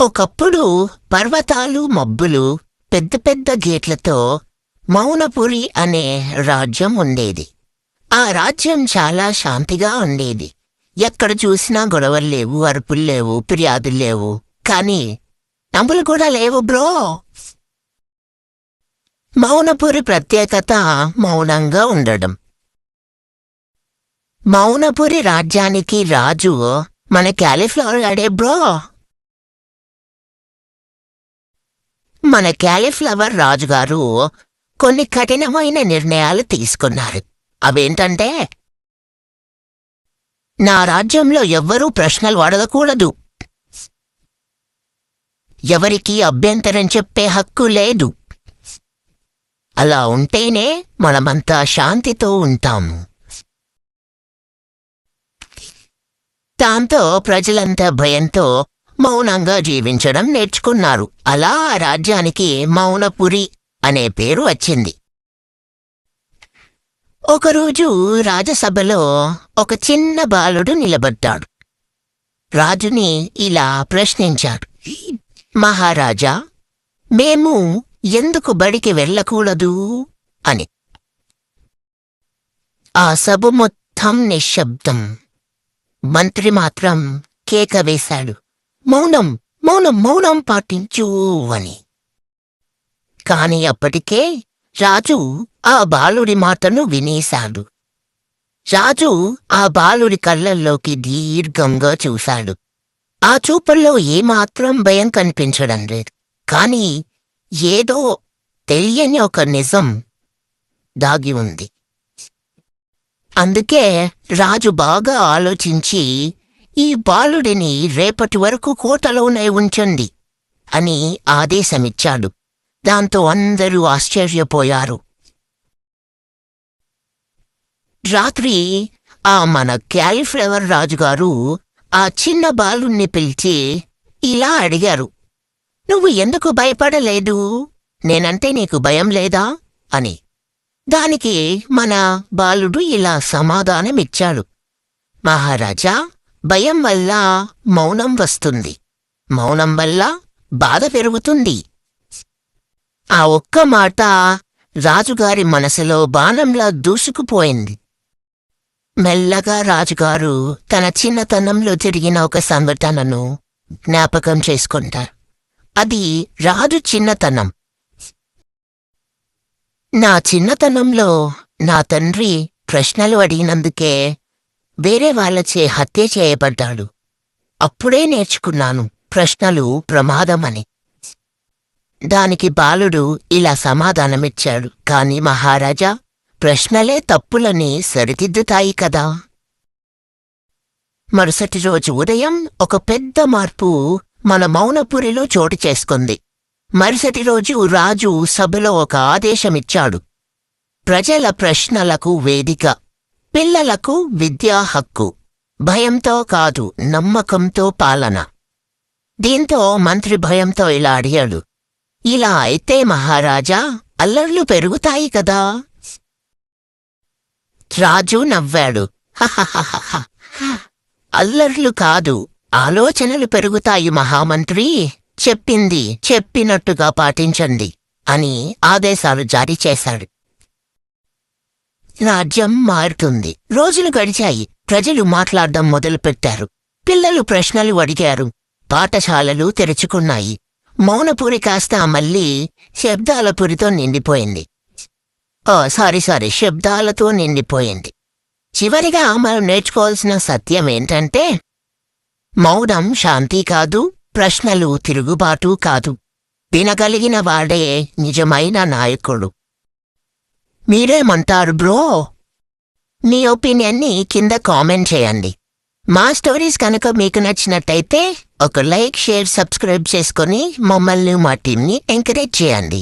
ఒకప్పుడు పర్వతాలు మబ్బులు పెద్ద పెద్ద గేట్లతో మౌనపురి అనే రాజ్యం ఉండేది. ఆ రాజ్యం చాలా శాంతిగా ఉండేది. ఎక్కడ చూసినా గొడవల్లేవు, అరుపుల్లేవు, ఫిర్యాదుల్లేవు. కాని నవ్వులు కూడా లేవు బ్రో. మౌనపురి ప్రత్యేకత మౌనంగా ఉండడం. మౌనపురి రాజ్యానికి రాజు మన క్యాలీఫ్లవర్ గాడే బ్రో. మన క్యాలీఫ్లవర్ రాజుగారు కొన్ని కఠినమైన నిర్ణయాలు తీసుకున్నారు. అవేంటంటే, నా రాజ్యంలో ఎవ్వరూ ప్రశ్నలు అడగకూడదు, ఎవరికీ అభ్యంతరం చెప్పే హక్కు లేదు. అలా ఉంటేనే మనమంతా శాంతితో ఉంటాము. దాంతో ప్రజలంతా భయంతో మౌనంగా జీవించడం నేర్చుకున్నారు. అలా ఆ రాజ్యానికి మౌనపురి అనే పేరు వచ్చింది. ఒకరోజు రాజసభలో ఒక చిన్న బాలుడు నిలబడ్డాడు. రాజుని ఇలా ప్రశ్నించాడు. మహారాజా, మేము ఎందుకు బడికి వెళ్ళకూడదు అని. ఆ సభ మొత్తం నిశ్శబ్దం. మంత్రి మాత్రం కేక వేశాడు, మౌనం మౌనం మౌనం పాటించు అని. కాని అప్పటికే రాజు ఆ బాలుడి మాటను వినేశాడు. రాజు ఆ బాలుడి కళ్ళల్లోకి దీర్ఘంగా చూశాడు. ఆ చూపుల్లో ఏమాత్రం భయం కనిపించడం లేదు. కాని ఏదో తెలియని ఒక నిజం దాగి ఉంది. అందుకే రాజు బాగా ఆలోచించి, ఈ బాలుడిని రేపటి వరకు కోటలోనే ఉంచండి అని ఆదేశమిచ్చాడు. దాంతో అందరూ ఆశ్చర్యపోయారు. రాత్రి మన క్యాలీఫ్లవర్ రాజుగారు ఆ చిన్న బాలుణ్ణి పిలిచి ఇలా అడిగారు, నువ్వు ఎందుకు భయపడలేదు? నేనంటే నీకు భయం లేదా అని. దానికి మన బాలుడు ఇలా సమాధానమిచ్చాడు, మహారాజా, భయం వల్ల మౌనం వస్తుంది, మౌనం వల్ల బాధ పెరుగుతుంది. ఆ ఒక్క మాట రాజుగారి మనసులో బాణంలా దూసుకుపోయింది. మెల్లగా రాజుగారు తన చిన్నతనంలో జరిగిన ఒక సంఘటనను జ్ఞాపకం చేసుకుంటారు. అది రాజు చిన్నతనం. నా చిన్నతనంలో నా తండ్రి ప్రశ్నలు అడిగినందుకే వేరే వాళ్లచే హత్య చేయబడ్డాడు. అప్పుడే నేర్చుకున్నాను ప్రశ్నలు ప్రమాదమని. దానికి బాలుడు ఇలా సమాధానమిచ్చాడు, కాని మహారాజా, ప్రశ్నలే తప్పులని సరిదిద్దుతాయి కదా. మరుసటి రోజు ఉదయం ఒక పెద్ద మార్పు మన మౌనపురిలో చోటు చేసుకుంది. మరుసటి రోజు రాజు సభలో ఒక ఆదేశమిచ్చాడు. ప్రజల ప్రశ్నలకు వేదిక, పిల్లలకు విద్యా హక్కు, భయంతో కాదు నమ్మకంతో పాలన. దీంతో మంత్రి భయంతో ఇలా అడిగాడు, ఇలా అయితే మహారాజా, అల్లర్లు పెరుగుతాయి కదా. రాజు నవ్వాడు, హహహహహ, అల్లర్లు కాదు, ఆలోచనలు పెరుగుతాయి మహామంత్రి. చెప్పింది చెప్పినట్టుగా పాటించండి అని ఆదేశాలు జారీ చేశాడు. రాజ్యం మారుతుంది. రోజులు గడిచాయి. ప్రజలు మాట్లాడడం మొదలుపెట్టారు. పిల్లలు ప్రశ్నలు అడిగారు. పాఠశాలలు తెరుచుకున్నాయి. మౌనపురి కాస్త మళ్ళీ శబ్దాలపురితో నిండిపోయింది. సారీ శబ్దాలతో నిండిపోయింది. చివరిగా మనం నేర్చుకోవాల్సిన సత్యం ఏంటంటే, మౌనం శాంతి కాదు, ప్రశ్నలు తిరుగుబాటు కాదు. వినగలిగిన వాడే నిజమైన నాయకుడు. మీరేమంటారు బ్రో? మీ ఒపీనియన్ని కింద కామెంట్ చేయండి. మా స్టోరీస్ కనుక మీకు నచ్చినట్టయితే ఒక లైక్, షేర్, సబ్స్క్రైబ్ చేసుకొని మమ్మల్ని, మా టీంని ఎంకరేజ్ చేయండి.